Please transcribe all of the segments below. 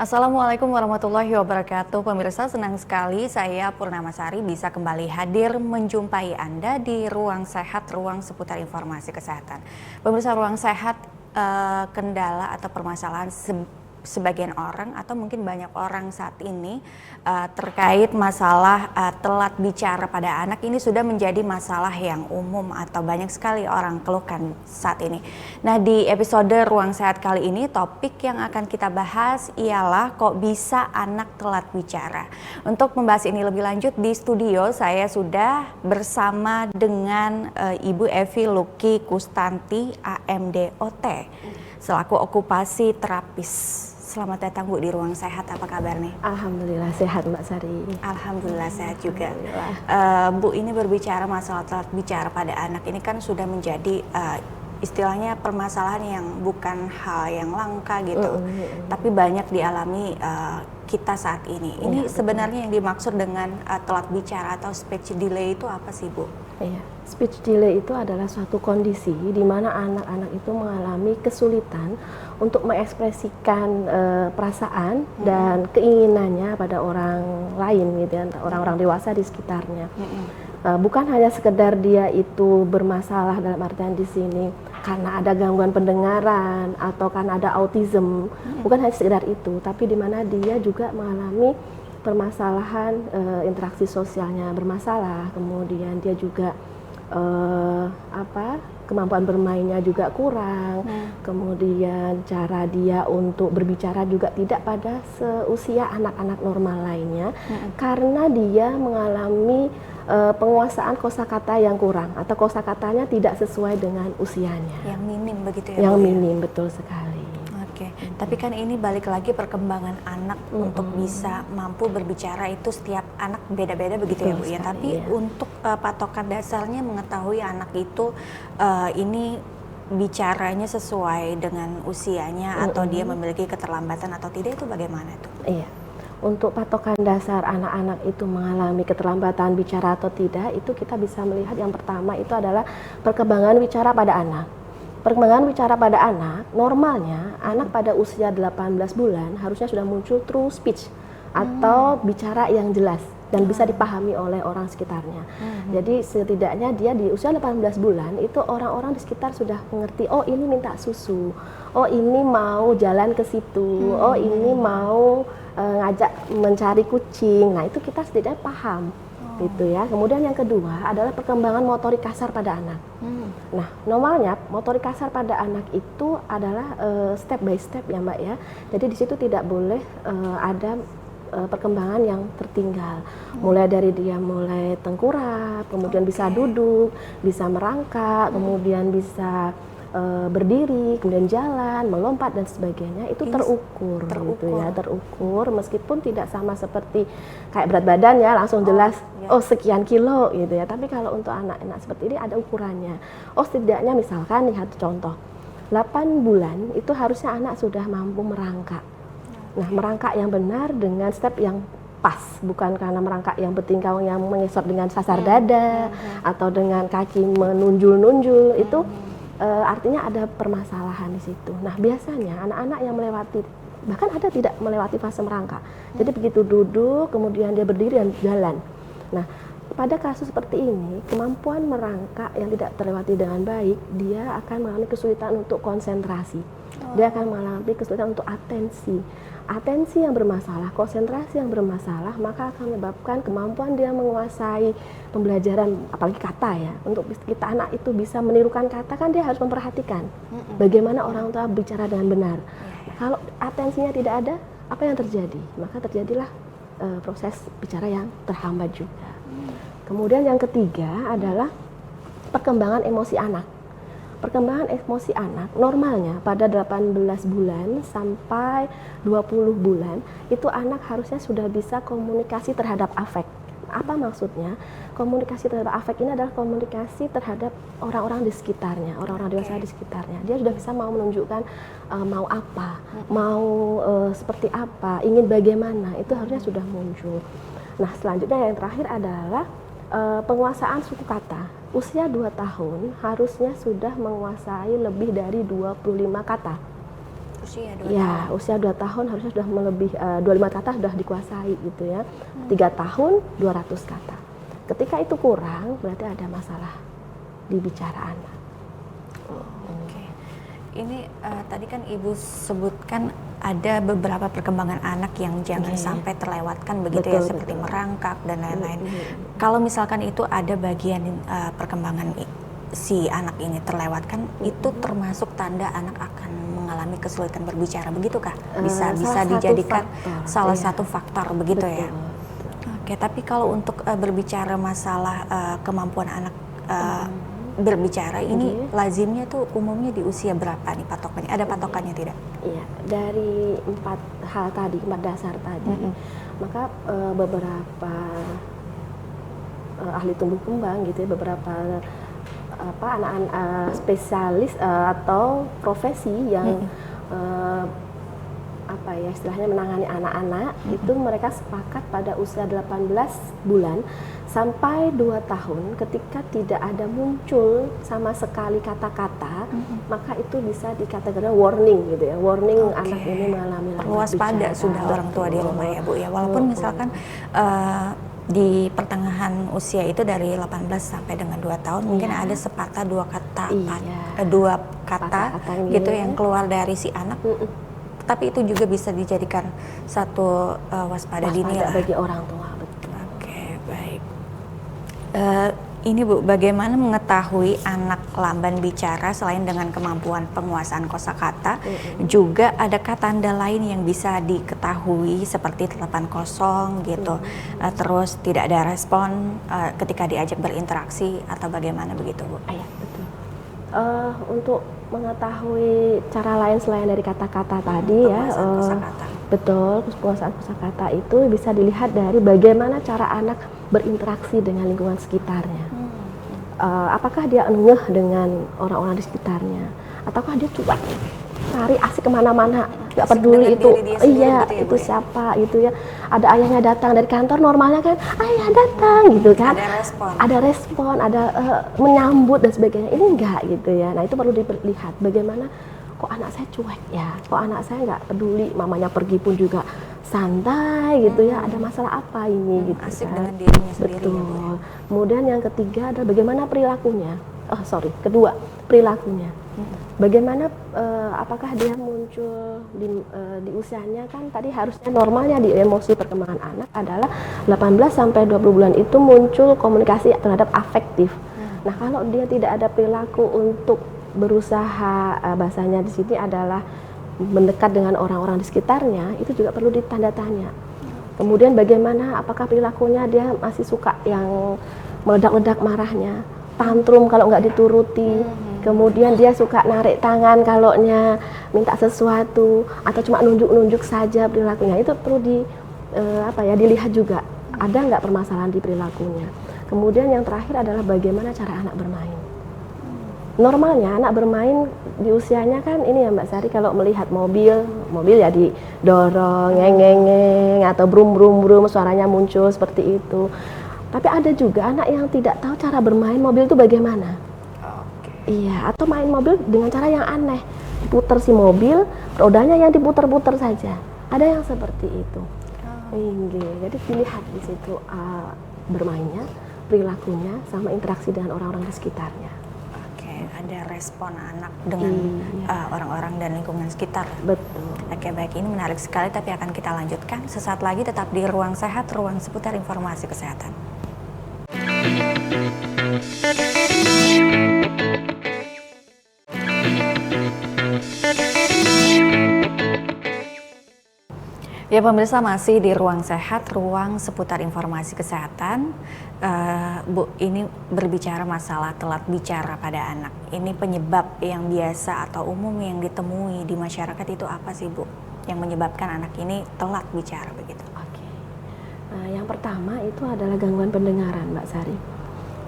Assalamualaikum warahmatullahi wabarakatuh. Pemirsa, senang sekali saya Purnamasari bisa kembali hadir menjumpai Anda di Ruang Sehat, ruang seputar informasi kesehatan. Pemirsa, Ruang Sehat, kendala atau permasalahan sebagian orang atau mungkin banyak orang saat ini terkait masalah telat bicara pada anak ini sudah menjadi masalah yang umum atau banyak sekali orang keluhkan saat ini. Nah, di episode Ruang Sehat kali ini topik yang akan kita bahas ialah kok bisa anak telat bicara. Untuk membahas ini lebih lanjut di studio saya sudah bersama dengan Ibu Evi Luki Kustanti AMDOT selaku okupasi terapis. Selamat datang Bu di Ruang Sehat, apa kabar nih? Alhamdulillah sehat Mbak Sari. Alhamdulillah sehat juga. Bu, ini berbicara masalah telat bicara pada anak ini kan sudah menjadi istilahnya permasalahan yang bukan hal yang langka gitu, tapi banyak dialami kita saat ini. Ini sebenarnya yang dimaksud dengan telat bicara atau speech delay itu apa sih Bu? Iya, speech delay itu adalah suatu kondisi di mana anak-anak itu mengalami kesulitan untuk mengekspresikan perasaan dan keinginannya pada orang lain gitu ya, orang-orang dewasa di sekitarnya. Bukan hanya sekedar dia itu bermasalah dalam artian di sini karena ada gangguan pendengaran atau karena ada autism, bukan hanya sekedar itu, tapi di mana dia juga mengalami permasalahan interaksi sosialnya bermasalah, kemudian dia juga kemampuan bermainnya juga kurang, kemudian cara dia untuk berbicara juga tidak pada seusia anak-anak normal lainnya, karena dia mengalami penguasaan kosakata yang kurang atau kosakatanya tidak sesuai dengan usianya. Yang minim begitu ya? Yang minim, betul sekali. Oke, tapi kan ini balik lagi perkembangan anak untuk bisa mampu berbicara itu setiap anak beda-beda begitu ya Bu ya. Tapi untuk patokan dasarnya mengetahui anak itu ini bicaranya sesuai dengan usianya atau dia memiliki keterlambatan atau tidak, itu bagaimana itu? Iya. Untuk patokan dasar anak-anak itu mengalami keterlambatan bicara atau tidak, itu kita bisa melihat yang pertama itu adalah perkembangan bicara pada anak. Perkembangan bicara pada anak, normalnya anak pada usia 18 bulan harusnya sudah muncul true speech atau bicara yang jelas dan bisa dipahami oleh orang sekitarnya. Jadi setidaknya dia di usia 18 bulan itu orang-orang di sekitar sudah mengerti, oh ini minta susu, oh ini mau jalan ke situ, oh ini mau ngajak mencari kucing. Nah, itu kita setidaknya paham. Gitu ya. Kemudian yang kedua adalah perkembangan motorik kasar pada anak. Nah, normalnya motorik kasar pada anak itu adalah step by step ya Mbak ya. Jadi di situ tidak boleh ada perkembangan yang tertinggal. Mulai dari dia mulai tengkurap, kemudian bisa duduk, bisa merangkak, kemudian bisa berdiri, kemudian jalan, melompat dan sebagainya, itu terukur gitu ya, terukur meskipun tidak sama seperti kayak berat badan ya langsung jelas sekian kilo gitu ya, tapi kalau untuk anak-anak seperti ini ada ukurannya. Setidaknya misalkan lihat contoh 8 bulan itu harusnya anak sudah mampu merangkak. Nah, merangkak yang benar dengan step yang pas, bukan karena merangkak yang bertingkau yang mengesot dengan sasar dada atau dengan kaki menunjul-nunjul, itu artinya ada permasalahan di situ. Nah, biasanya anak-anak yang melewati, bahkan ada tidak melewati fase merangkak. Jadi begitu duduk, kemudian dia berdiri dan jalan. Nah, pada kasus seperti ini, kemampuan merangkak yang tidak terlewati dengan baik, dia akan mengalami kesulitan untuk konsentrasi. Dia akan mengalami kesulitan untuk atensi. Atensi yang bermasalah, konsentrasi yang bermasalah, maka akan menyebabkan kemampuan dia menguasai pembelajaran, apalagi kata ya. Untuk kita anak itu bisa menirukan kata, kan dia harus memperhatikan bagaimana orang tua bicara dengan benar. Kalau atensinya tidak ada, apa yang terjadi? Maka terjadilah proses bicara yang terhambat juga. Kemudian yang ketiga adalah perkembangan emosi anak. Perkembangan emosi anak normalnya pada 18 bulan sampai 20 bulan itu anak harusnya sudah bisa komunikasi terhadap afek. Apa maksudnya? Komunikasi terhadap afek ini adalah komunikasi terhadap orang-orang di sekitarnya, orang-orang dewasa di sekitarnya. Dia sudah bisa mau menunjukkan mau apa, mau seperti apa, ingin bagaimana, itu harusnya sudah muncul. Nah, selanjutnya yang terakhir adalah penguasaan suku kata. Usia 2 tahun harusnya sudah menguasai lebih dari 25 kata. Usia 2 Ya, tahun. usia 2 tahun harusnya sudah melebihi 25 kata sudah dikuasai gitu ya. 3 tahun 200 kata. Ketika itu kurang berarti ada masalah di bicara anak. Oke. Ini tadi kan Ibu sebutkan ada beberapa perkembangan anak yang jangan sampai terlewatkan begitu ya, seperti merangkak dan lain-lain. Kalau misalkan itu ada bagian perkembangan si anak ini terlewatkan, itu termasuk tanda anak akan mengalami kesulitan berbicara, begitukah? Bisa dijadikan salah satu faktor begitu ya. Oke, tapi kalau untuk berbicara masalah kemampuan anak berbicara ini lazimnya tuh umumnya di usia berapa nih patokannya? Ada patokannya tidak? Iya, dari 4 hal tadi, 4 dasar tadi, maka beberapa ahli tumbuh kembang gitu ya, beberapa anak-anak spesialis atau profesi yang istilahnya menangani anak-anak itu mereka sepakat pada usia 18 bulan sampai 2 tahun ketika tidak ada muncul sama sekali kata-kata, maka itu bisa dikategorikan warning gitu ya, warning anak ini mengalami waspada sudah orang tua di rumah ya Bu ya, walaupun misalkan di pertengahan usia itu dari 18 sampai dengan 2 tahun mungkin ada sepatah dua kata gitu yang keluar dari si anak, tapi itu juga bisa dijadikan satu waspada dini lah bagi orang tua. Betul. Oke, baik. Ini Bu, bagaimana mengetahui anak lamban bicara selain dengan kemampuan penguasaan kosakata, juga adakah tanda lain yang bisa diketahui seperti tatapan kosong gitu, terus tidak ada respon ketika diajak berinteraksi atau bagaimana begitu Bu? Iya, betul. Untuk mengetahui cara lain selain dari kata-kata tadi ya, betul, penguasaan kosakata itu bisa dilihat dari bagaimana cara anak berinteraksi dengan lingkungan sekitarnya. Apakah dia ngeh dengan orang-orang di sekitarnya, ataukah dia cuek, cari asik kemana-mana, nggak peduli itu, iya gitu ya, itu siapa gitu ya. Ada ayahnya datang dari kantor, normalnya kan ayah datang gitu kan, ada respon, ada menyambut dan sebagainya. Ini enggak gitu ya. Nah itu perlu dilihat bagaimana kok anak saya cuek ya, kok anak saya nggak peduli, mamanya pergi pun juga santai gitu ya, ada masalah apa ini gitu asik kan. dengan dirinya sendiri. Betul. Ya, Kemudian yang ketiga adalah bagaimana perilakunya. Kedua perilakunya. Bagaimana apakah dia muncul di usianya, kan tadi harusnya normalnya di emosi perkembangan anak adalah 18 sampai 20 bulan itu muncul komunikasi terhadap afektif. Nah, kalau dia tidak ada perilaku untuk berusaha, bahasanya di sini adalah mendekat dengan orang-orang di sekitarnya, itu juga perlu ditanda tanya. Kemudian bagaimana, apakah perilakunya dia masih suka yang meledak-ledak marahnya, tantrum kalau nggak dituruti, kemudian dia suka narik tangan kalau minta sesuatu, atau cuma nunjuk-nunjuk saja perilakunya. Itu perlu dilihat juga, ada nggak permasalahan di perilakunya. Kemudian yang terakhir adalah bagaimana cara anak bermain. Normalnya anak bermain di usianya kan ini ya Mbak Sari, kalau melihat mobil ya didorong, ngeng-ngeng atau brum-brum-brum, suaranya muncul seperti itu. Tapi ada juga anak yang tidak tahu cara bermain mobil itu bagaimana. Iya, atau main mobil dengan cara yang aneh, diputar si mobil, rodanya yang diputar-putar saja. Ada yang seperti itu. Jadi dilihat di situ bermainnya, perilakunya, sama interaksi dengan orang-orang di sekitarnya. Ada respon anak dengan orang-orang dan lingkungan sekitar. Betul. Oke, baik, ini menarik sekali, tapi akan kita lanjutkan sesaat lagi, tetap di Ruang Sehat, ruang seputar informasi kesehatan. Ya pemirsa, masih di Ruang Sehat, ruang seputar informasi kesehatan. Bu, ini berbicara masalah telat bicara pada anak. Ini penyebab yang biasa atau umum yang ditemui di masyarakat itu apa sih Bu? Yang menyebabkan anak ini telat bicara begitu? Oke. Yang pertama itu adalah gangguan pendengaran Mbak Sari.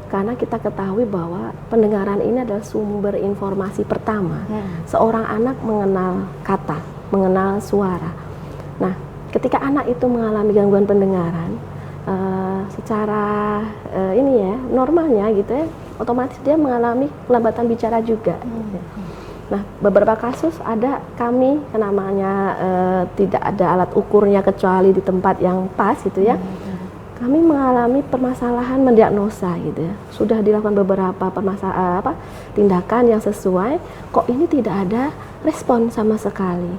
Karena kita ketahui bahwa pendengaran ini adalah sumber informasi pertama. Seorang anak mengenal kata, mengenal suara. Nah, ketika anak itu mengalami gangguan pendengaran, secara normalnya gitu ya, otomatis dia mengalami kelambatan bicara juga. Nah, beberapa kasus ada kami namanya tidak ada alat ukurnya kecuali di tempat yang pas gitu ya. Kami mengalami permasalahan mendiagnosa gitu ya. Sudah dilakukan beberapa tindakan yang sesuai, kok ini tidak ada respon sama sekali.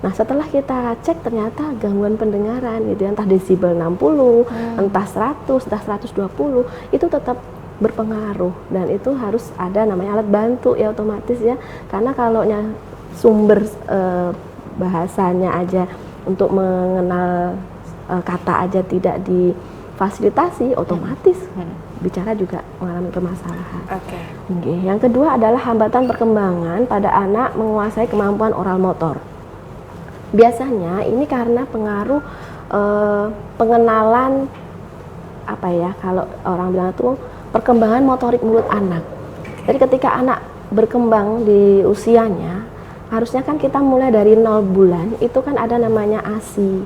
Nah, setelah kita cek ternyata gangguan pendengaran gitu ya, entah desibel 60, entah 100, entah 120, itu tetap berpengaruh dan itu harus ada namanya alat bantu ya otomatis ya, karena kalau sumber bahasanya aja untuk mengenal kata aja tidak difasilitasi, otomatis bicara juga mengalami permasalahan. Oke. Yang kedua adalah hambatan perkembangan pada anak menguasai kemampuan oral motor. Biasanya ini karena pengaruh pengenalan kalau orang bilang itu perkembangan motorik mulut anak. Jadi ketika anak berkembang di usianya, harusnya kan kita mulai dari 0 bulan, itu kan ada namanya ASI.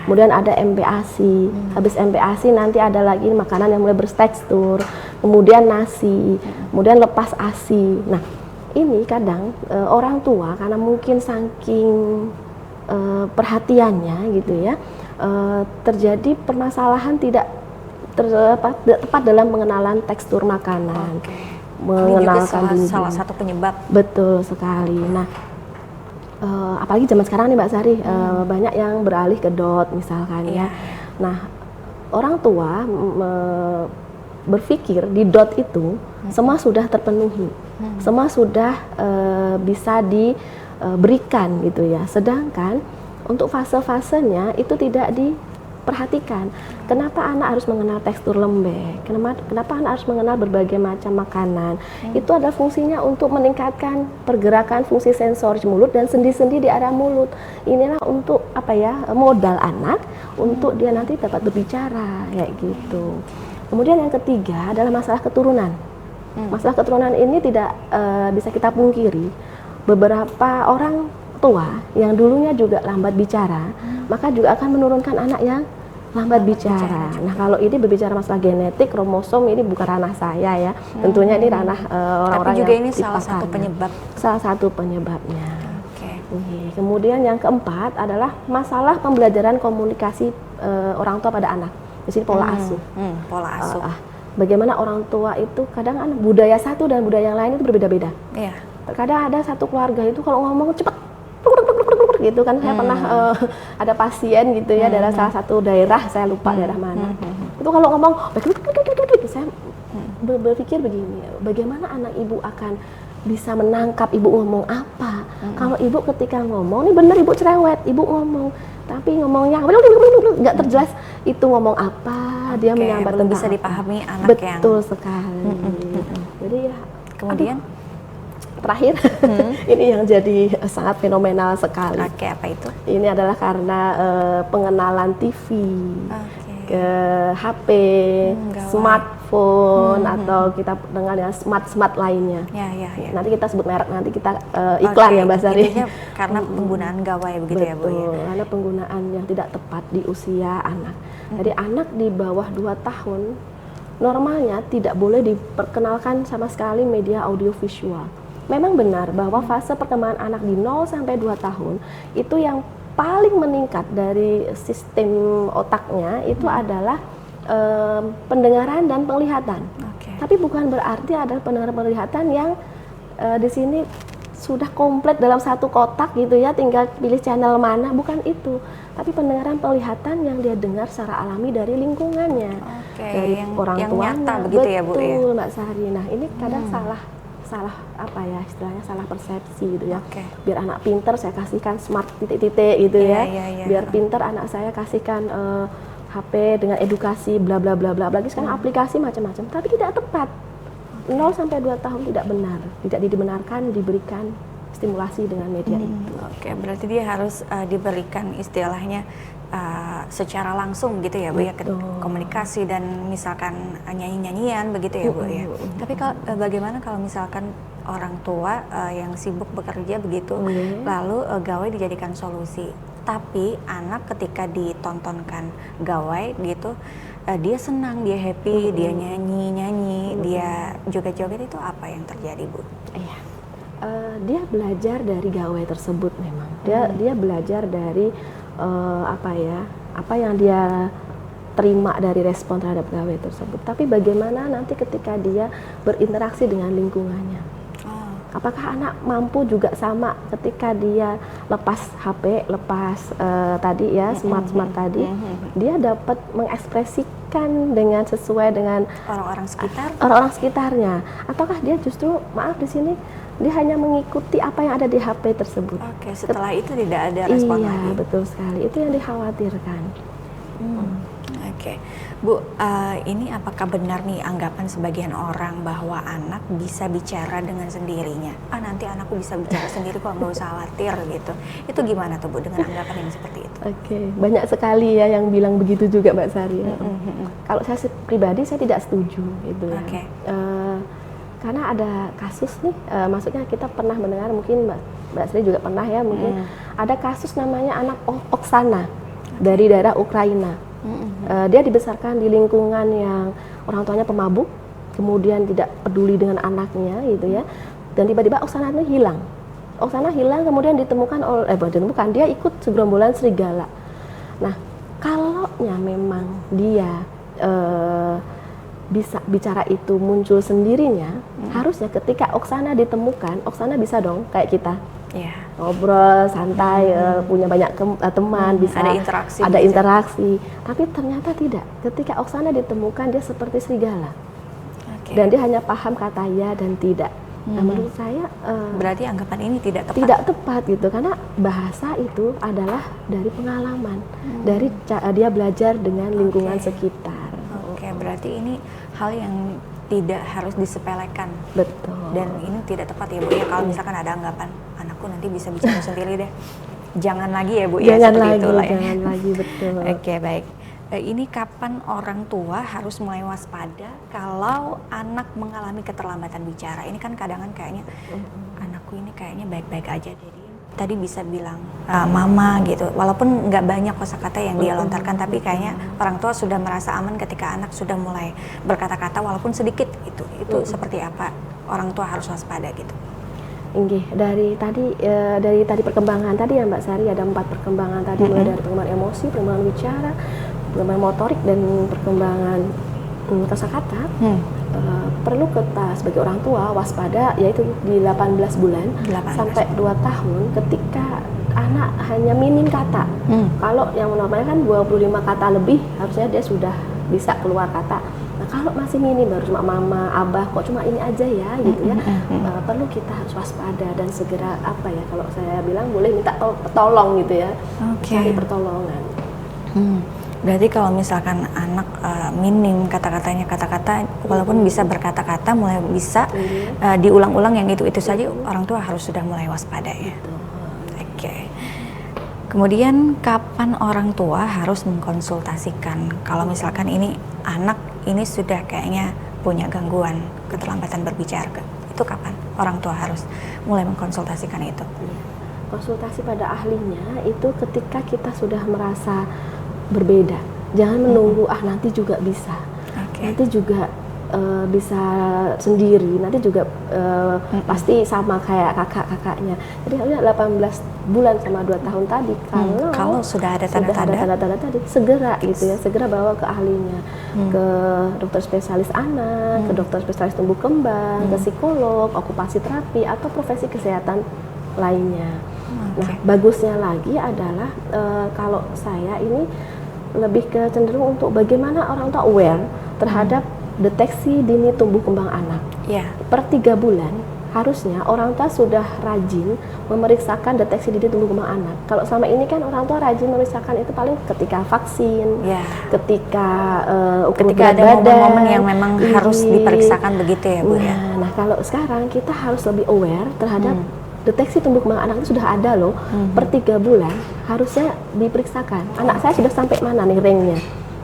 Kemudian ada MPASI. Habis MPASI nanti ada lagi makanan yang mulai bertekstur, kemudian nasi, kemudian lepas ASI. Nah, ini kadang orang tua karena mungkin saking perhatiannya gitu ya, terjadi permasalahan tidak tepat dalam pengenalan tekstur makanan, mengenalkan ini juga salah satu penyebab. Betul sekali. Nah, apalagi zaman sekarang nih Mbak Sari, banyak yang beralih ke DOT misalkan ya. Nah, orang tua berpikir di DOT itu semua sudah terpenuhi, semua sudah bisa diberikan gitu ya. Sedangkan untuk fase-fasenya itu tidak diperhatikan. Kenapa anak harus mengenal tekstur lembek? Kenapa anak harus mengenal berbagai macam makanan? Itu adalah fungsinya untuk meningkatkan pergerakan fungsi sensoris mulut dan sendi-sendi di area mulut. Inilah untuk modal anak untuk dia nanti dapat berbicara kayak gitu. Kemudian yang ketiga adalah masalah keturunan. Masalah keturunan ini tidak bisa kita pungkiri. Beberapa orang tua yang dulunya juga lambat bicara, maka juga akan menurunkan anak yang lambat bicara. Nah, kalau ini berbicara masalah genetik, kromosom, ini bukan ranah saya ya. Tentunya ini ranah orang-orang yang juga ini salah satu penyebab. Salah satu penyebabnya. Kemudian yang keempat adalah masalah pembelajaran komunikasi orang tua pada anak. Di sini pola asuh. Pola asuh. Bagaimana orang tua itu kadang budaya satu dan budaya yang lain itu berbeda-beda. Iya. Terkadang ada satu keluarga itu kalau ngomong cepat gitu kan. Saya pernah ada pasien gitu ya dari salah satu daerah, saya lupa daerah mana. Itu kalau ngomong saya berpikir begini, bagaimana anak ibu akan bisa menangkap ibu ngomong apa? Kalau ibu ketika ngomong, ini benar ibu cerewet, ibu ngomong, tapi ngomongnya nggak terjelas itu ngomong apa, dia menyambat belum tentang bisa dipahami anak yang betul sekali. Jadi ya kemudian terakhir ini yang jadi sangat fenomenal sekali. Oke, apa itu? Ini adalah karena pengenalan TV, ke HP, smartphone, atau kita dengar yang smart lainnya. Ya. Nanti kita sebut merek, nanti kita iklan ya Mbak Sari. Intinya karena penggunaan gawai begitu. Betul, ya Bu ya. Karena penggunaan yang tidak tepat di usia anak. Jadi anak di bawah 2 tahun normalnya tidak boleh diperkenalkan sama sekali media audiovisual. Memang benar bahwa fase perkembangan anak di 0 sampai 2 tahun itu yang paling meningkat dari sistem otaknya itu adalah pendengaran dan penglihatan. Tapi bukan berarti adalah pendengaran penglihatan yang di sini sudah komplit dalam satu kotak gitu ya, tinggal pilih channel mana, bukan itu. Tapi pendengaran penglihatan yang dia dengar secara alami dari lingkungannya, dari orang tuanya. Begitu ya Bu ya. Betul Mbak Sari. Nah, ini kadang salah istilahnya salah persepsi gitu ya. Biar anak pinter saya kasihkan smart titik-titik gitu ya. Biar pinter anak saya kasihkan HP dengan edukasi bla bla bla bla. Lagi sekarang aplikasi macam-macam, tapi tidak tepat. 0 sampai 2 tahun tidak benar, tidak dibenarkan diberikan stimulasi dengan media itu. Berarti dia harus diberikan istilahnya secara langsung gitu ya Bu ya, komunikasi dan misalkan nyanyi-nyanyian begitu ya Bu ya. Tapi bagaimana kalau misalkan orang tua yang sibuk bekerja begitu, lalu gawai dijadikan solusi, tapi anak ketika ditontonkan gawai gitu, dia senang, dia happy, dia nyanyi-nyanyi, dia joget-joget, itu apa yang terjadi Bu? Iya. Dia belajar dari gawai tersebut memang. Dia belajar dari apa yang dia terima dari respon terhadap gawai tersebut. Tapi bagaimana nanti ketika dia berinteraksi dengan lingkungannya? Apakah anak mampu juga sama ketika dia lepas HP, lepas tadi ya smart tadi, dia dapat mengekspresikan dengan sesuai dengan orang-orang sekitarnya, ataukah dia justru di sini dia hanya mengikuti apa yang ada di HP tersebut? Oke, setelah itu tidak ada respon lagi. Iya, betul sekali. Itu yang dikhawatirkan. Oke, Bu, ini apakah benar nih anggapan sebagian orang bahwa anak bisa bicara dengan sendirinya? Nanti anakku bisa bicara sendiri kok, nggak usah khawatir gitu. Itu gimana tuh Bu dengan anggapan yang seperti itu? Oke, banyak sekali ya yang bilang begitu juga Mbak Sari. Kalau saya pribadi saya tidak setuju gitu ya. Karena ada kasus nih, maksudnya kita pernah mendengar, mungkin Mbak Sri juga pernah ya, mungkin ada kasus namanya anak Oksana dari daerah Ukraina. Dia dibesarkan di lingkungan yang orang tuanya pemabuk, kemudian tidak peduli dengan anaknya gitu ya, dan tiba-tiba Oksana itu hilang. Oksana hilang, kemudian ditemukan dia ikut segerombolan serigala. Nah, kalaunya memang dia bisa bicara itu muncul sendirinya, harusnya ketika Oksana ditemukan, Oksana bisa dong kayak kita ngobrol santai, punya banyak teman, bisa ada interaksi. Tapi ternyata tidak. Ketika Oksana ditemukan, dia seperti serigala, dan dia hanya paham kata ya dan tidak. Nah, menurut saya berarti anggapan ini tidak tepat. Tidak tepat gitu, karena bahasa itu adalah dari pengalaman, dari dia belajar dengan lingkungan sekitar. Berarti ini hal yang tidak harus disepelekan. Betul. Dan ini tidak tepat ya Bu ya, kalau misalkan ada anggapan anakku nanti bisa bicara sendiri deh. Jangan lagi ya Bu ya, jangan lagi, betul. Oke, baik. Ini kapan orang tua harus mulai waspada kalau anak mengalami keterlambatan bicara? Ini kan kadang kayaknya anakku ini kayaknya baik-baik aja deh. Tadi bisa bilang mama gitu, walaupun nggak banyak kosakata yang dia lontarkan, tapi kayaknya orang tua sudah merasa aman ketika anak sudah mulai berkata-kata walaupun sedikit gitu. Itu seperti apa orang tua harus waspada gitu? Dari tadi perkembangan tadi ya Mbak Sari, ada 4 perkembangan tadi, mulai dari perkembangan emosi, perkembangan bicara, perkembangan motorik, dan perkembangan kosakata. Perlu kita sebagai orang tua waspada, yaitu di 18 bulan sampai 2 tahun ketika anak hanya minim kata. Kalau yang normalnya kan 25 kata lebih, harusnya dia sudah bisa keluar kata. Nah, kalau masih minim, baru cuma mama, abah, kok cuma ini aja ya gitu ya, perlu kita harus waspada dan segera kalau saya bilang boleh minta tolong gitu ya, cari pertolongan. Berarti kalau misalkan anak minim kata-katanya, walaupun bisa berkata-kata, mulai bisa diulang-ulang yang itu saja, orang tua harus sudah mulai waspada ya. Oke. Kemudian kapan orang tua harus mengkonsultasikan kalau misalkan ini anak ini sudah kayaknya punya gangguan keterlambatan berbicara? Itu kapan orang tua harus mulai mengkonsultasikan itu? Konsultasi pada ahlinya itu ketika kita sudah merasa berbeda. Jangan menunggu nanti juga bisa. Nanti juga bisa sendiri. Nanti juga pasti sama kayak kakak-kakaknya. Jadi harusnya 18 bulan sama 2 tahun tadi. Kalau sudah ada tanda-tanda tadi, segera gitu ya, segera bawa ke ahlinya, ke dokter spesialis anak, ke dokter spesialis tumbuh kembang, ke psikolog, okupasi terapi, atau profesi kesehatan lainnya. Nah, bagusnya lagi adalah kalau saya ini lebih ke cenderung untuk bagaimana orang tua aware terhadap deteksi dini tumbuh kembang anak. Per 3 bulan harusnya orang tua sudah rajin memeriksakan deteksi dini tumbuh kembang anak. Kalau selama ini kan orang tua rajin memeriksakan itu paling ketika vaksin, ketika ada momen-momen yang memang harus diperiksakan begitu ya Bu ya. Nah, kalau sekarang kita harus lebih aware terhadap deteksi tumbuh kembang anak itu sudah ada loh. Per 3 bulan harusnya diperiksakan. Anak saya sudah sampai mana nih ranknya?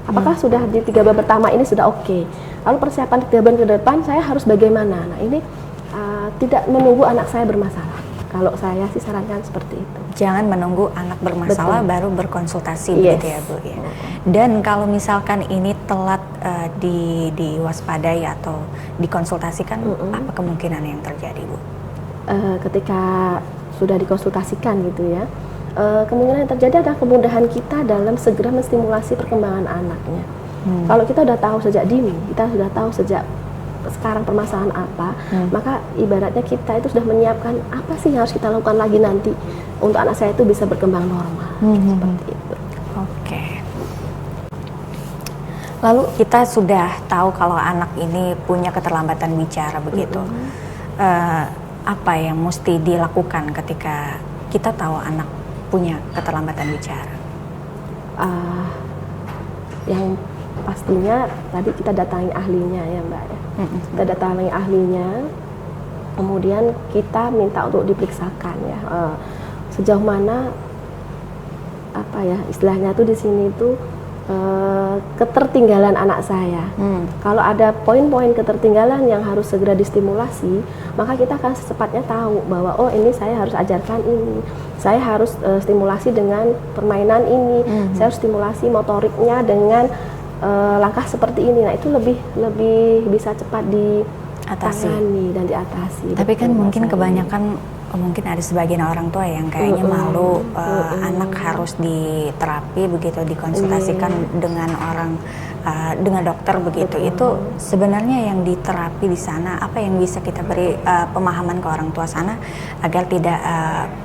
Apakah sudah di 3 bulan pertama ini sudah oke? Lalu persiapan 3 bulan ke depan saya harus bagaimana? Nah, ini tidak menunggu anak saya bermasalah. Kalau saya sih sarankan seperti itu. Jangan menunggu anak bermasalah baru berkonsultasi begitu ya Bu ya. Dan kalau misalkan ini telat diwaspadai atau dikonsultasikan, apa kemungkinan yang terjadi Bu? ketika sudah dikonsultasikan gitu ya, kemungkinan yang terjadi adalah kemudahan kita dalam segera menstimulasi perkembangan anaknya. Kalau kita sudah tahu sejak dini, kita sudah tahu sejak sekarang permasalahan apa, maka ibaratnya kita itu sudah menyiapkan apa sih yang harus kita lakukan lagi nanti untuk anak saya itu bisa berkembang normal, seperti itu. Oke. Lalu kita sudah tahu kalau anak ini punya keterlambatan bicara begitu. Apa yang mesti dilakukan ketika kita tahu anak punya keterlambatan bicara? Yang pastinya tadi kita datangi ahlinya ya Mbak ya. Kita datangi ahlinya, kemudian kita minta untuk diperiksakan ya, sejauh mana apa ya istilahnya tuh di sini tuh ketertinggalan anak saya. Kalau ada poin-poin ketertinggalan yang harus segera distimulasi, maka kita akan secepatnya tahu bahwa oh ini saya harus ajarkan ini, saya harus stimulasi dengan permainan ini, saya harus stimulasi motoriknya dengan langkah seperti ini. Nah itu lebih bisa cepat ditangani dan diatasi. Tapi kan mungkin kebanyakan mungkin ada sebagian orang tua yang kayaknya malu anak harus diterapi begitu, dikonsultasikan dengan orang dengan dokter begitu. Itu sebenarnya yang diterapi di sana apa yang bisa kita beri pemahaman ke orang tua sana agar tidak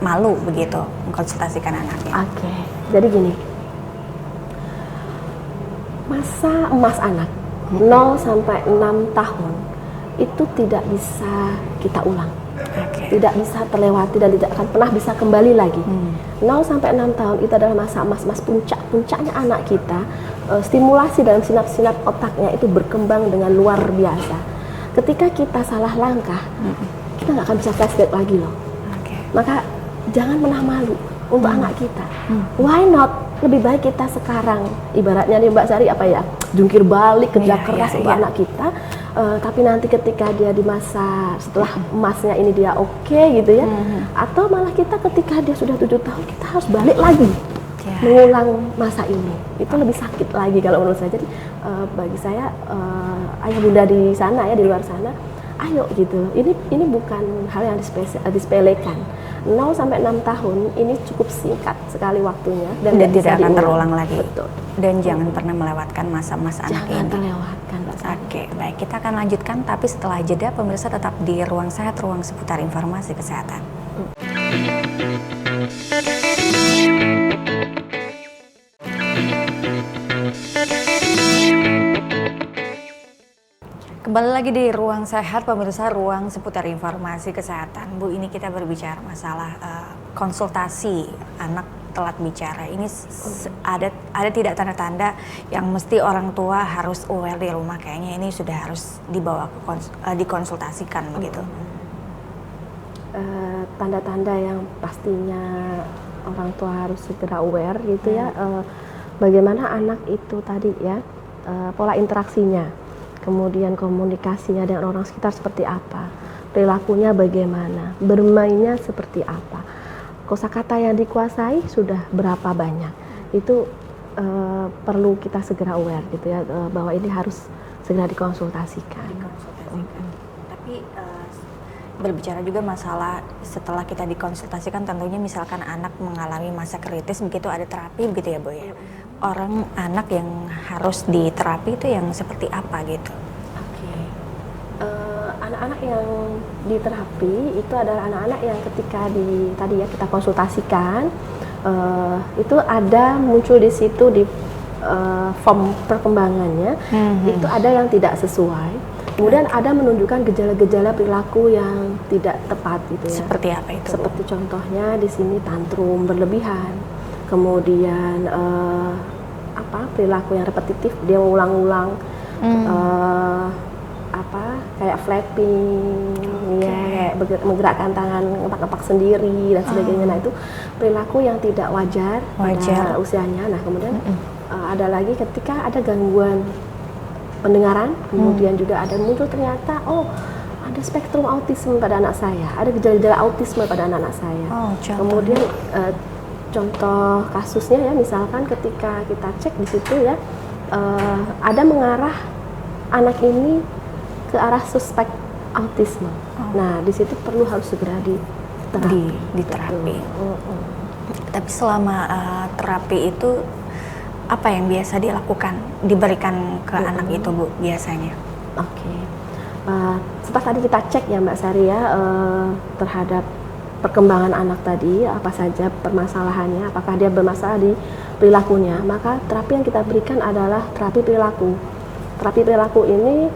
malu begitu mengkonsultasikan anaknya. Oke. Jadi gini, masa emas anak 0 sampai 6 tahun itu tidak bisa kita ulang. Tidak bisa terlewati dan tidak akan pernah bisa kembali lagi. 0 sampai 6 tahun itu adalah masa emas puncaknya anak kita. Stimulasi dalam sinap-sinap otaknya itu berkembang dengan luar biasa. Ketika kita salah langkah, kita nggak akan bisa flashback lagi loh. Maka jangan pernah malu untuk anak kita. Why not? Lebih baik kita sekarang, ibaratnya nih Mbak Sari apa ya, jungkir balik kerja keras untuk anak kita. Tapi nanti ketika dia di masa setelah emasnya ini dia oke gitu ya, atau malah kita ketika dia sudah 7 tahun kita harus balik lagi mengulang masa ini, itu lebih sakit lagi kalau menurut saya. Jadi bagi saya ayah bunda di sana ya, di luar sana, ayo gitu, ini bukan hal yang disepelekan. 0 sampai 6 tahun ini cukup singkat sekali waktunya dan tidak akan terulang lagi. Betul. Dan jangan pernah melewatkan masa-masa anak ini. Jangan terlewatkan, Mbak Sari. Oke, baik, kita akan lanjutkan tapi setelah jeda pemirsa tetap di Ruang Sehat, ruang seputar informasi kesehatan. Kembali lagi di Ruang Sehat, pemirsa, ruang seputar informasi kesehatan. Bu, ini kita berbicara masalah konsultasi anak telat bicara. Ini ada tidak tanda-tanda yang mesti orang tua harus aware di rumah? Kayaknya ini sudah harus dibawa ke dikonsultasikan begitu. Tanda-tanda yang pastinya orang tua harus segera aware gitu ya. Bagaimana anak itu tadi ya, pola interaksinya. Kemudian komunikasinya dengan orang sekitar seperti apa, perilakunya bagaimana, bermainnya seperti apa, kosakata yang dikuasai sudah berapa banyak, itu perlu kita segera aware gitu ya, bahwa ini harus segera dikonsultasikan. Tapi berbicara juga masalah setelah kita dikonsultasikan, tentunya misalkan anak mengalami masa kritis begitu, ada terapi begitu ya Bu ya. Orang anak yang harus diterapi itu yang seperti apa gitu? Anak-anak yang diterapi itu adalah anak-anak yang ketika tadi ya kita konsultasikan, itu ada muncul di situ di form perkembangannya, itu ada yang tidak sesuai. Kemudian ada menunjukkan gejala-gejala perilaku yang tidak tepat gitu ya. Seperti apa itu? Seperti contohnya di sini tantrum berlebihan. Kemudian perilaku yang repetitif, dia mengulang-ulang kayak flapping, ya, kayak menggerakkan tangan, ngepak-ngepak sendiri dan sebagainya. Nah itu perilaku yang tidak wajar pada usianya. Nah kemudian ada lagi ketika ada gangguan pendengaran, kemudian juga ada muncul ternyata ada spektrum autisme pada anak saya, ada gejala-gejala autisme pada anak-anak saya. Kemudian contoh kasusnya ya, misalkan ketika kita cek di situ ya, ada mengarah anak ini ke arah suspek autisme. Nah, di situ perlu harus segera diterapi. Tapi selama terapi itu apa yang biasa dilakukan, diberikan ke anak itu Bu biasanya? Oke. Setelah tadi kita cek ya Mbak Sari ya, terhadap perkembangan anak tadi, apa saja permasalahannya, apakah dia bermasalah di perilakunya, maka terapi yang kita berikan adalah terapi perilaku. Terapi perilaku ini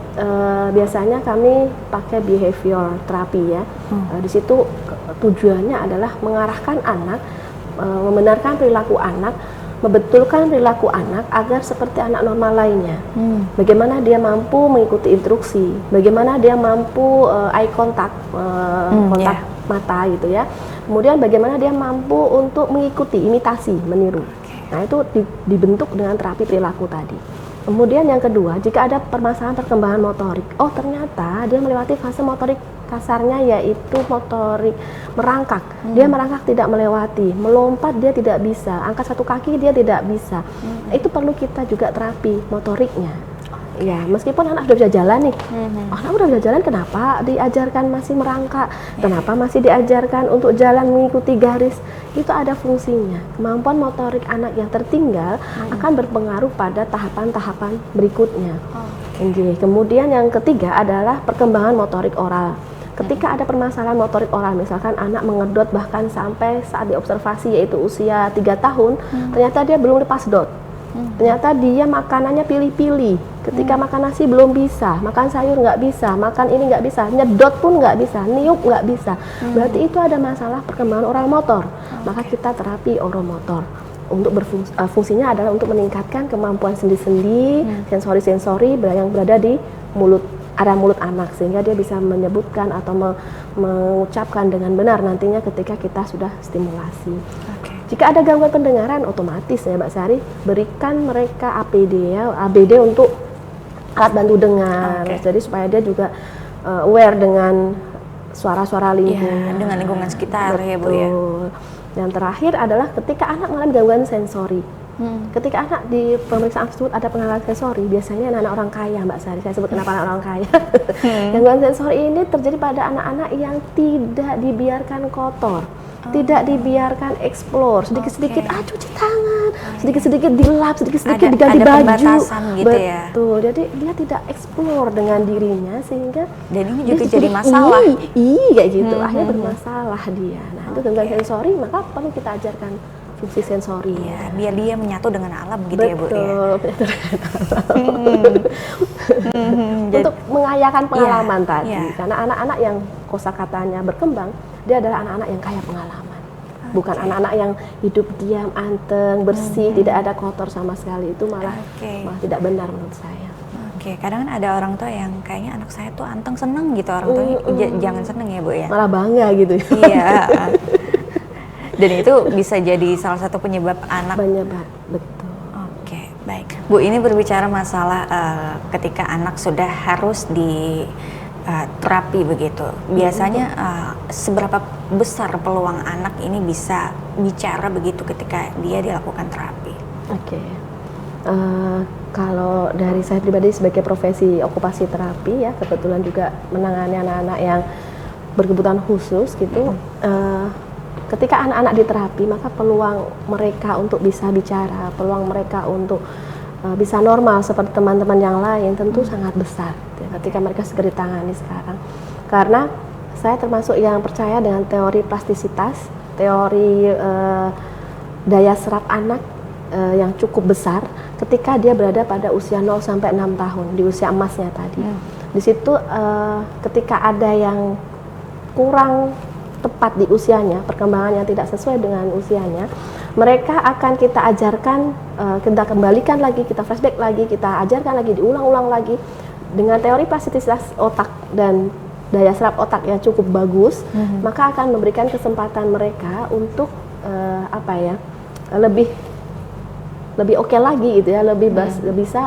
biasanya kami pakai behavior terapi ya. Di situ tujuannya adalah mengarahkan anak, membenarkan perilaku anak, membetulkan perilaku anak agar seperti anak normal lainnya. Bagaimana dia mampu mengikuti instruksi, bagaimana dia mampu eye contact, kontak mata gitu ya. Kemudian bagaimana dia mampu untuk mengikuti, imitasi, meniru. Nah itu dibentuk dengan terapi perilaku tadi. Kemudian yang kedua, jika ada permasalahan perkembangan motorik, oh ternyata dia melewati fase motorik kasarnya yaitu motorik merangkak. Dia merangkak tidak melewati, melompat dia tidak bisa, angkat satu kaki dia tidak bisa. Itu perlu kita juga terapi motoriknya. Ya, meskipun anak sudah bisa jalan nih, anak sudah bisa jalan, kenapa diajarkan masih merangkak? Kenapa masih diajarkan untuk jalan mengikuti garis? Itu ada fungsinya. Kemampuan motorik anak yang tertinggal akan berpengaruh pada tahapan-tahapan berikutnya. Kemudian yang ketiga adalah perkembangan motorik oral. Ketika ada permasalahan motorik oral, misalkan anak mengedot bahkan sampai saat diobservasi yaitu usia 3 tahun, ternyata dia belum lepas dot. Ternyata dia makanannya pilih-pilih. Ketika makan nasi belum bisa, makan sayur nggak bisa, makan ini nggak bisa, nyedot pun nggak bisa, niup nggak bisa. Berarti itu ada masalah perkembangan oral motor. Maka kita terapi oromotor. Untuk fungsinya adalah untuk meningkatkan kemampuan sendi-sendi, sensori-sensori yang berada di area mulut anak, sehingga dia bisa menyebutkan atau mengucapkan dengan benar nantinya ketika kita sudah stimulasi. Jika ada gangguan pendengaran, otomatis ya Mbak Sari, berikan mereka APD ya, ABD untuk alat bantu dengar. Jadi supaya dia juga aware dengan suara-suara lingkungan. Dengan lingkungan sekitar. Betul. Ya Bu ya. Yang terakhir adalah ketika anak mengalami gangguan sensori. Ketika anak di pemeriksaan tersebut ada pengalaman sensori, biasanya anak-anak orang kaya Mbak Sari, saya sebut kenapa anak orang kaya. Gangguan sensori ini terjadi pada anak-anak yang tidak dibiarkan kotor. Tidak dibiarkan explore, sedikit-sedikit cuci tangan, sedikit-sedikit dilap, sedikit-sedikit diganti baju. Pembatasan gitu ya. Betul, jadi dia tidak explore dengan dirinya sehingga dan ini juga jadi masalah. Kayak gitu, akhirnya bermasalah dia. Nah itu gangguan sensori, maka perlu kita ajarkan fungsi sensori. Ya, biar dia menyatu dengan alam gitu ya Bu ya. Untuk mengayakan pengalaman tadi, karena anak-anak yang kosakatanya berkembang, dia adalah anak-anak yang kaya pengalaman. Bukan anak-anak yang hidup diam, anteng, bersih, tidak ada kotor sama sekali. Itu malah tidak benar menurut saya. Kadang kan ada orang tua yang kayaknya anak saya tuh anteng, seneng gitu, orang tuanya jangan seneng ya Bu ya. Malah bangga gitu. Iya. Dan itu bisa jadi salah satu penyebab anak. Penyebab, betul. Oke, baik. Bu, ini berbicara masalah ketika anak sudah harus di terapi begitu. Biasanya seberapa besar peluang anak ini bisa bicara begitu ketika dia dilakukan terapi? Kalau dari saya pribadi sebagai profesi okupasi terapi ya, kebetulan juga menangani anak-anak yang berkebutuhan khusus gitu. Ketika anak-anak diterapi, maka peluang mereka untuk bisa bicara, peluang mereka untuk bisa normal seperti teman-teman yang lain tentu sangat besar ya, ketika mereka segera ditangani sekarang. Karena saya termasuk yang percaya dengan teori plastisitas, teori daya serap anak yang cukup besar ketika dia berada pada usia 0 sampai 6 tahun, di usia emasnya tadi. Di situ ketika ada yang kurang tepat di usianya, perkembangan yang tidak sesuai dengan usianya, mereka akan kita ajarkan, kita kembalikan lagi, kita flashback lagi, kita ajarkan lagi, diulang-ulang lagi dengan teori plastisitas otak dan daya serap otak yang cukup bagus, maka akan memberikan kesempatan mereka untuk lebih oke lagi gitu ya, lebih bisa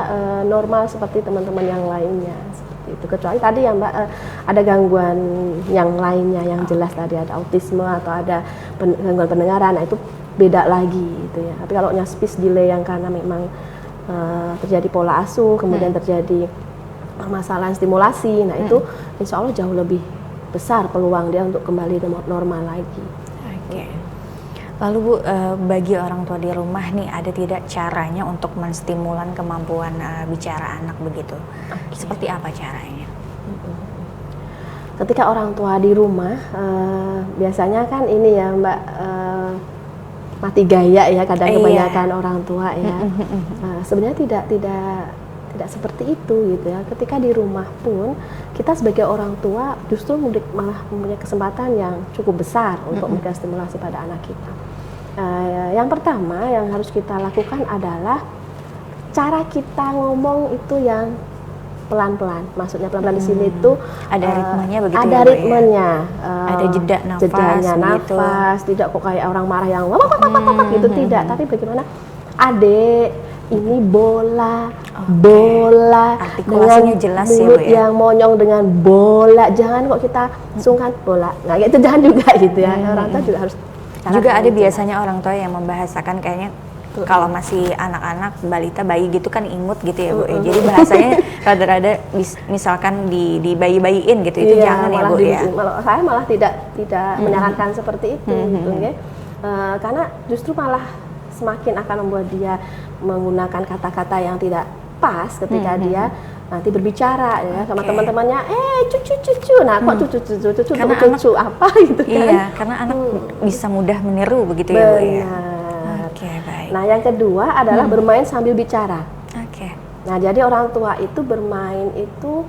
normal seperti teman-teman yang lainnya. Itu kecuali tadi ya Mbak, ada gangguan yang lainnya yang jelas tadi ada autisme atau ada gangguan pendengaran, nah itu beda lagi gitu ya. Tapi kalau speech delay yang karena memang terjadi pola asuh, kemudian terjadi permasalahan stimulasi. Nah itu insya Allah jauh lebih besar peluang dia untuk kembali normal lagi. Oke. Lalu Bu, bagi orang tua di rumah nih, ada tidak caranya untuk menstimulan kemampuan bicara anak begitu? Seperti apa caranya? Ketika orang tua di rumah, biasanya kan ini ya Mbak, mati gaya ya kadang kebanyakan orang tua ya. Sebenarnya tidak seperti itu gitu ya. Ketika di rumah pun kita sebagai orang tua justru malah mempunyai kesempatan yang cukup besar untuk memberikan stimulasi pada anak kita. Yang pertama yang harus kita lakukan adalah cara kita ngomong itu yang pelan-pelan. Maksudnya pelan-pelan di sini itu ada ritmenya begitu. Ada ya, ritmenya. Ada jeda nafas. Jedanya gitu. nafas, tidak kok kayak orang marah yang gitu, tidak. Tapi bagaimana adek ini bola, bola artikulasinya jelas mulut ya, Bu, ya? yang monyong dengan bola. Jangan kok kita sungkan bola. Nah, itu jangan juga gitu ya. Orang tua juga harus juga ada biasanya orang tua yang membahasakan kayaknya kalau masih anak-anak, balita, bayi gitu kan imut gitu ya Bu. Jadi bahasanya rada-rada misalkan dibayi-bayiin gitu, itu jangan ya Bu ya. Saya malah tidak menyarankan seperti itu gitu ya. Karena justru malah semakin akan membuat dia menggunakan kata-kata yang tidak pas ketika dia nanti berbicara ya sama teman-temannya, cucu. Nah, kok cucu apa gitu kan? Iya, karena anak bisa mudah meniru begitu ya Bu ya. Oke, baik. Nah, yang kedua adalah bermain sambil bicara. Oke. Nah, jadi orang tua itu bermain itu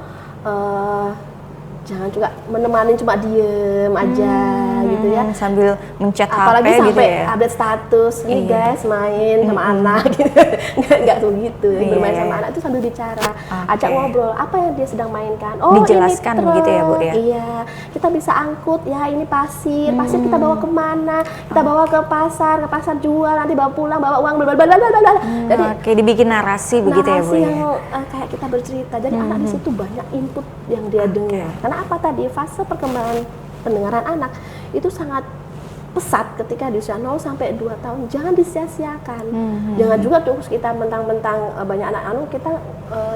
jangan juga menemani cuma diem aja gitu ya. Sambil mencet apalagi HP sampai gitu ya. update status nih guys main sama anak gitu. Nggak begitu. Bermain sama anak itu sambil bicara, ajak ngobrol apa yang dia sedang mainkan. Oh, dijelaskan ini truk, begitu ya Bu ya. Iya, kita bisa angkut ya, ini pasir kita bawa kemana? Kita bawa ke pasar jual, nanti bawa pulang bawa uang blablabla. Jadi kayak dibikin narasi begitu ya Bu. Narasi yang kayak kita bercerita. Jadi anak di situ banyak input yang dia dengar. Karena apa tadi fase perkembangan pendengaran anak itu sangat pesat ketika di usia 0 sampai 2 tahun. Jangan disia-siakan. Jangan juga terus kita mentang-mentang banyak anak kita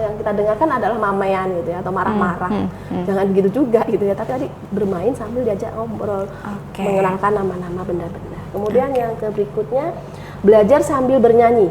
yang kita dengarkan adalah mamaian gitu ya atau marah-marah. Jangan begitu juga gitu ya. Tapi tadi bermain sambil diajak ngobrol, mengenalkan nama-nama benda-benda. Kemudian yang berikutnya belajar sambil bernyanyi.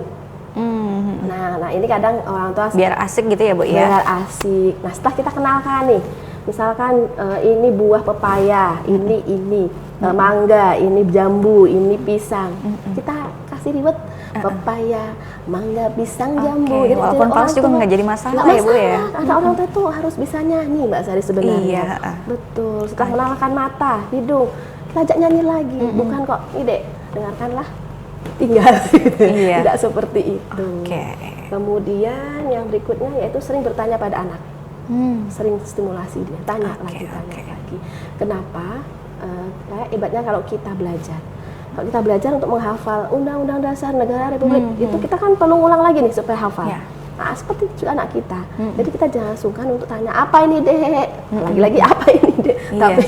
Nah ini kadang orang tua biar asik gitu ya Bu ya. Biar asik. Nah setelah kita kenalkan nih, misalkan ini buah pepaya, ini mangga, ini jambu, ini pisang. Kita kasih ribet pepaya, mangga, pisang, jambu. Jadi walaupun fals juga nggak jadi masalah ya Bu ya. Karena orang tua itu harus bisa nyanyi Mbak Sari sebenarnya. Iya. Betul. Setelah mengenalkan mata, hidung, kita ajak nyanyi lagi. Bukan kok, ini dek, dengarkanlah. Tinggal gitu. Tidak seperti itu. Kemudian yang berikutnya yaitu sering bertanya pada anak. Sering stimulasi dia, tanya lagi. Kenapa? Kayak ibaratnya kalau kita belajar untuk menghafal Undang-Undang Dasar Negara Republik itu kita kan perlu ulang lagi nih supaya hafal. Nah, seperti juga anak kita. Jadi kita jangan sungkan untuk tanya apa ini dek, lagi-lagi apa ini dek, tapi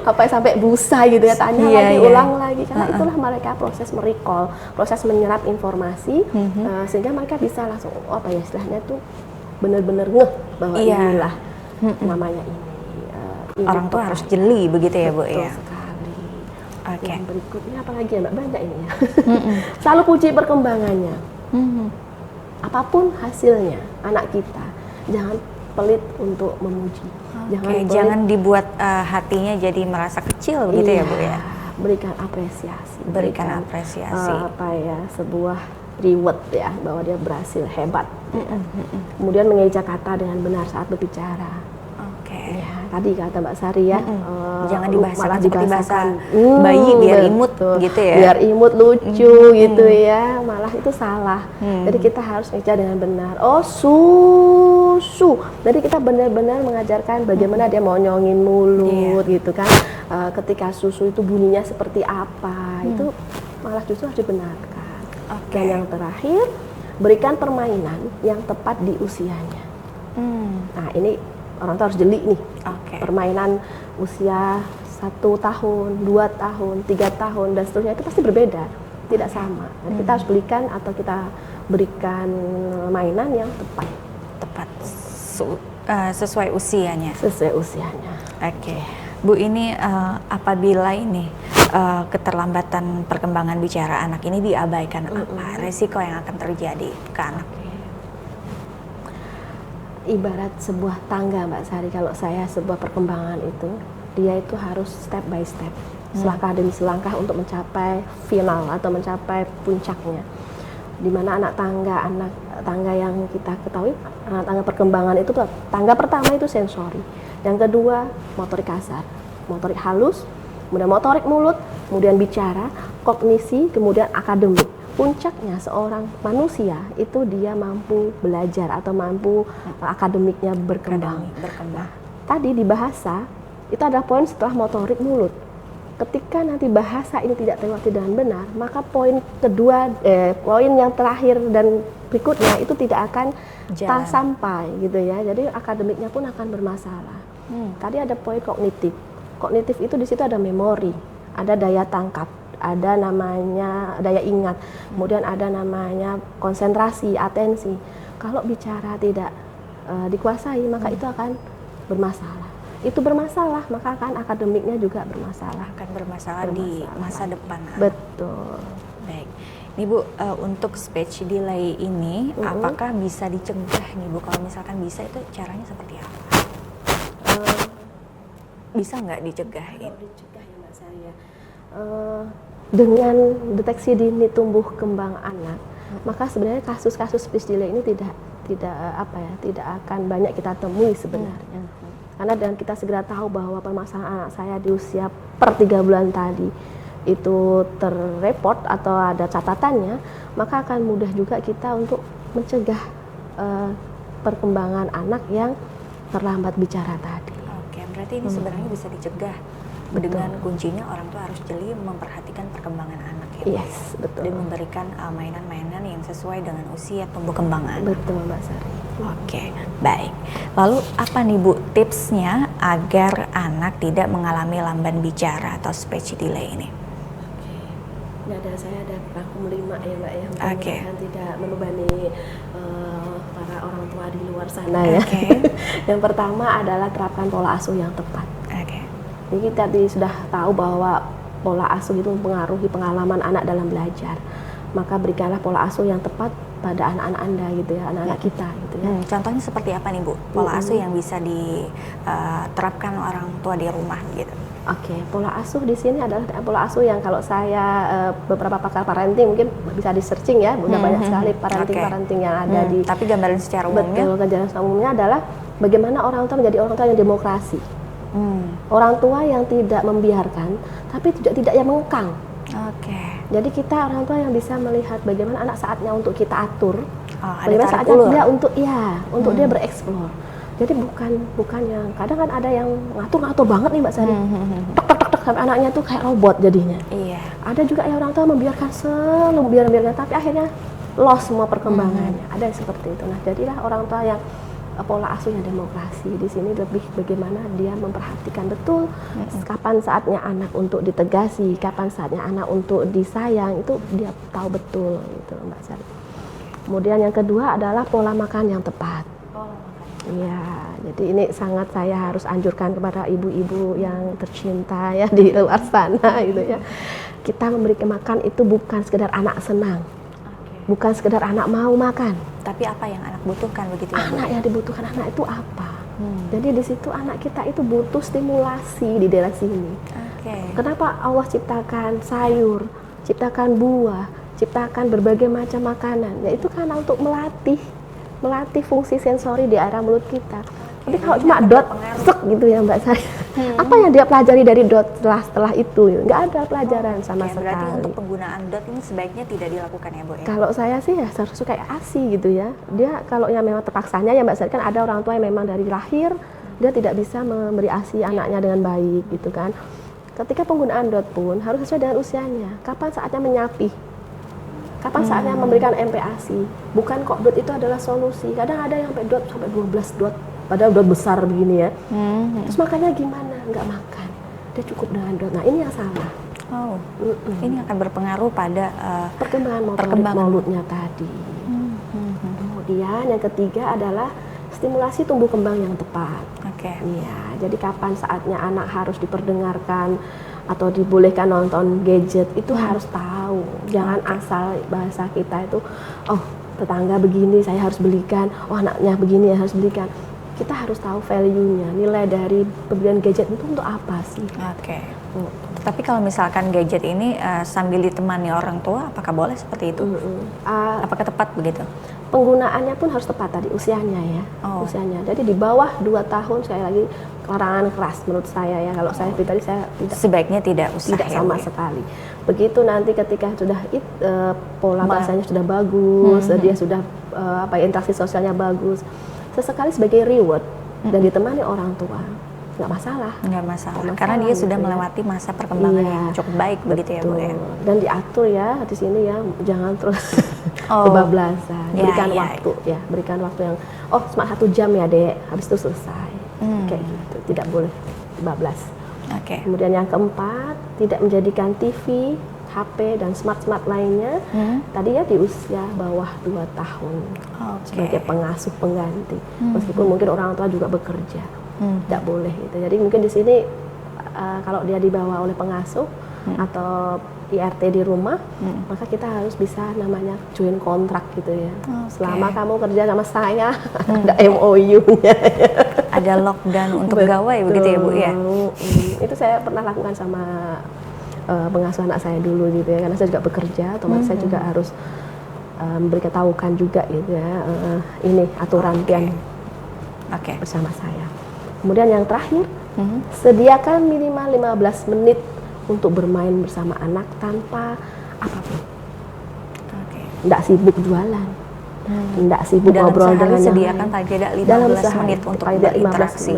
apa sampai busa gitu ya, tanya lagi, ulang lagi, karena itulah mereka proses merecall, proses menyerap informasi, sehingga mereka bisa langsung apa ya istilahnya tuh benar-benar ngeh bahwa inilah namanya ini. Orang tua harus jeli begitu ya Bu ya. Sekali. Yang berikutnya apa lagi ya Mbak, banyak ini ya. Selalu puji perkembangannya. Apapun hasilnya anak kita, jangan pelit untuk memuji. Jangan dibuat hatinya jadi merasa kecil begitu ya Bu ya. Berikan apresiasi. Berikan apresiasi. Sebuah reward ya bahwa dia berhasil, hebat. Kemudian mengeja kata dengan benar saat berbicara. Ya, tadi kata Mbak Sari ya, jangan dibahasakan seperti bahasa bayi biar imut gitu ya. Biar imut, lucu gitu ya, malah itu salah. Jadi kita harus ngeja dengan benar. Oh, susu. Jadi kita benar-benar mengajarkan bagaimana dia monyongin mulut gitu kan. Ketika susu itu bunyinya seperti apa, itu malah justru harus dibenarkan. Dan yang terakhir, berikan permainan yang tepat di usianya. Nah, ini orang tua harus jeli nih. Permainan usia 1 tahun, 2 tahun, 3 tahun dan seterusnya itu pasti berbeda, tidak sama. Jadi kita harus belikan atau kita berikan mainan yang tepat. sesuai usianya. Sesuai usianya. Oke, Bu, ini apabila ini keterlambatan perkembangan bicara anak ini diabaikan, apa resiko yang akan terjadi ke anak? Ibarat sebuah tangga, Mbak Sari, kalau saya sebuah perkembangan itu, dia itu harus step by step, selangkah demi selangkah untuk mencapai final atau mencapai puncaknya. Dimana anak tangga yang kita ketahui, anak tangga perkembangan itu, tangga pertama itu sensori, yang kedua motorik kasar, motorik halus, kemudian motorik mulut, kemudian bicara, kognisi, kemudian akademik. Puncaknya seorang manusia itu dia mampu belajar atau mampu akademiknya berkembang. Nah, tadi di bahasa itu ada poin setelah motorik mulut. Ketika nanti bahasa ini tidak terlatih dengan benar, maka poin kedua, poin yang terakhir dan berikutnya itu tidak akan sampai gitu ya. Jadi akademiknya pun akan bermasalah. Tadi ada poin kognitif. Kognitif itu di situ ada memori, ada daya tangkap, ada namanya daya ingat, kemudian ada namanya konsentrasi, atensi. Kalau bicara tidak dikuasai, maka itu akan bermasalah. Itu bermasalah, maka akan akademiknya juga bermasalah. Akan bermasalah di masa depan. Betul. Baik. Nih Bu, untuk speech delay ini apakah bisa dicegah nih Bu? Kalau misalkan bisa, itu caranya seperti apa? Bisa nggak dicegah? Dicegah ya Mbak Sari ya. Dengan deteksi dini tumbuh kembang anak, maka sebenarnya kasus-kasus speech delay ini tidak akan banyak kita temui sebenarnya. Karena dan kita segera tahu bahwa permasalahan anak saya di usia per 3 bulan tadi itu terreport atau ada catatannya, maka akan mudah juga kita untuk mencegah perkembangan anak yang terlambat bicara tadi. Oke, berarti ini sebenarnya bisa dicegah. Betul. Dengan kuncinya orang tua harus jeli memperhatikan perkembangan anak ya. Yes, betul. Dan memberikan mainan-mainan yang sesuai dengan usia tumbuh kembang anak. Betul Mbak Sari. Oke, baik. Lalu apa nih Bu tipsnya agar anak tidak mengalami lamban bicara atau speech delay ini? Ini saya ada rangkum 5 ya Mbak ya, mudah-mudahan tidak membebani para orang tua di luar sana ya. Yang pertama adalah terapkan pola asuh yang tepat. Jadi kita sudah tahu bahwa pola asuh itu mempengaruhi pengalaman anak dalam belajar. Maka berikanlah pola asuh yang tepat pada anak-anak Anda gitu ya, anak-anak kita gitu ya. Contohnya seperti apa nih Bu? Pola asuh yang bisa diterapkan orang tua di rumah gitu. Oke, pola asuh di sini adalah pola asuh yang kalau saya beberapa pakar parenting mungkin bisa di searching ya, udah banyak sekali parenting yang ada di. Tapi gambaran secara umumnya. Betul, gambaran secara umumnya adalah bagaimana orang tua menjadi orang tua yang demokrasi. Orang tua yang tidak membiarkan, tapi tidak yang mengekang. Jadi kita orang tua yang bisa melihat bagaimana anak saatnya untuk kita atur, bagaimana saatnya dia untuk dia bereksplor. Jadi bukan yang kadang kan ada yang ngatur banget nih Mbak Sari, tek sampai anaknya tuh kayak robot jadinya. Iya. Ada juga yang orang tua membiarkan biarkan, tapi akhirnya lost semua perkembangannya. Ada yang seperti itu. Nah, jadilah orang tua yang pola asuhnya demokrasi. Di sini lebih bagaimana dia memperhatikan betul kapan saatnya anak untuk ditegasi, kapan saatnya anak untuk disayang, itu dia tahu betul gitu Mbak Sari. Kemudian yang kedua adalah pola makan yang tepat. Iya, jadi ini sangat saya harus anjurkan kepada ibu-ibu yang tercinta ya di luar sana gitu ya. Kita memberikan makan itu bukan sekedar anak senang. Bukan sekedar anak mau makan, tapi apa yang anak butuhkan begitu ya? Anak yang dibutuhkan anak itu apa? Jadi di situ anak kita itu butuh stimulasi di daerah sini. Kenapa Allah ciptakan sayur, ciptakan buah, ciptakan berbagai macam makanan? Ya itu karena untuk melatih fungsi sensori di area mulut kita. Tapi kalau cuma gitu ya Mbak Sari, apa yang dia pelajari dari setelah itu? Nggak ada pelajaran sama sekali. Berarti untuk penggunaan dot ini sebaiknya tidak dilakukan ya Bu ya? Kalau saya sih ya seharusnya kayak ASI gitu ya. Dia kalau yang memang terpaksanya ya Mbak Sari, kan ada orang tua yang memang dari lahir dia tidak bisa memberi ASI anaknya dengan baik gitu kan. Ketika penggunaan dot pun harus sesuai dengan usianya. Kapan saatnya menyapih? Kapan saatnya memberikan MPASI? Bukan kok dot itu adalah solusi. Kadang ada yang sampai 12 dot, padahal dot besar begini ya. Terus makannya gimana? Nggak makan. Dia cukup dengan dot. Nah ini yang salah. Ini akan berpengaruh pada perkembangan mulutnya tadi. Kemudian yang ketiga adalah stimulasi tumbuh kembang yang tepat. Oke. Iya, jadi kapan saatnya anak harus diperdengarkan atau dibolehkan nonton gadget itu harus tahu. Jangan asal bahasa kita itu, oh tetangga begini saya harus belikan, oh anaknya begini ya harus belikan. Kita harus tahu value-nya, nilai dari pembelian gadget itu untuk apa sih? Oke. Tapi kalau misalkan gadget ini sambil ditemani orang tua, apakah boleh seperti itu? Apakah tepat begitu? Penggunaannya pun harus tepat tadi usianya ya, usianya. Jadi di bawah 2 tahun sekali lagi larangan keras menurut saya ya. Kalau saya pribadi saya sebaiknya tidak usah tidak sama sekali. Begitu nanti ketika sudah pola bahasanya sudah bagus, dia sudah interaksi sosialnya bagus. Sesekali sebagai reward dan ditemani orang tua, nggak masalah. Nggak masalah, karena dia sudah melewati masa perkembangan yang cukup baik begitu ya Bu ya. Dan diatur ya di sini ya, jangan terus kebablasan. Berikan waktu ya, berikan waktu yang cuma 1 jam ya Dek, habis itu selesai. Kayak gitu, tidak boleh bablas. Kemudian yang keempat, tidak menjadikan TV, HP dan smart lainnya tadi ya di usia bawah 2 tahun sebagai pengasuh pengganti. Meskipun mungkin orang tua juga bekerja, tidak boleh gitu. Jadi mungkin di sini kalau dia dibawa oleh pengasuh atau IRT di rumah, maka kita harus bisa namanya join kontrak gitu ya. Selama kamu kerja sama saya, ada MOU-nya. Ada lockdown untuk gawai begitu ya Bu ya. Itu saya pernah lakukan sama pengasuh anak saya dulu gitu ya, karena saya juga bekerja, otomatis saya juga harus memberitahukan juga gitu ya, ini aturan yang bersama saya. Kemudian yang terakhir, sediakan minimal 15 menit untuk bermain bersama anak tanpa apapun. Tidak sibuk jualan, tidak sibuk ngobrol dengan yang sediakan paling tidak 15 menit untuk berinteraksi,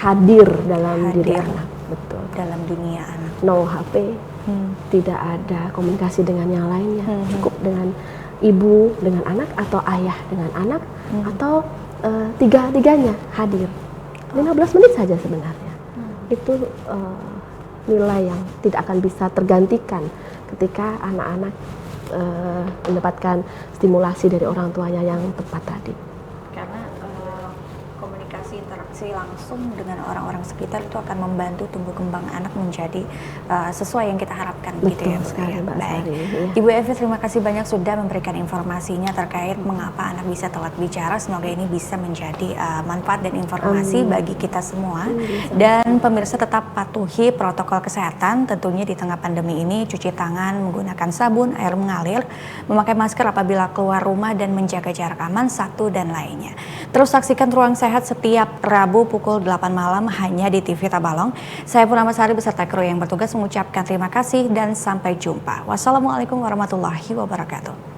hadir dalam diri anak. Betul. Dalam dunia anak. No HP, tidak ada komunikasi dengan yang lainnya, cukup dengan ibu dengan anak atau ayah dengan anak atau tiga-tiganya hadir. 15 menit saja sebenarnya. Itu nilai yang tidak akan bisa tergantikan ketika anak-anak mendapatkan stimulasi dari orang tuanya yang tepat tadi. Karena komunikasi interaksi langsung dengan orang-orang sekitar itu akan membantu tumbuh kembang anak menjadi sesuai yang kita harapkan. Betul gitu ya, sekali, Mbak Sari, ya. Ibu Evi, terima kasih banyak sudah memberikan informasinya terkait mengapa anak bisa telat bicara. Semoga ini bisa menjadi manfaat dan informasi bagi kita semua. Dan pemirsa tetap patuhi protokol kesehatan tentunya di tengah pandemi ini, cuci tangan menggunakan sabun, air mengalir, memakai masker apabila keluar rumah dan menjaga jarak aman satu dan lainnya. Terus saksikan Ruang Sehat setiap Rabu pukul 8 malam hanya di TV Tabalong. Saya Purnamasari beserta kru yang bertugas mengucapkan terima kasih dan sampai jumpa. Wassalamualaikum warahmatullahi wabarakatuh.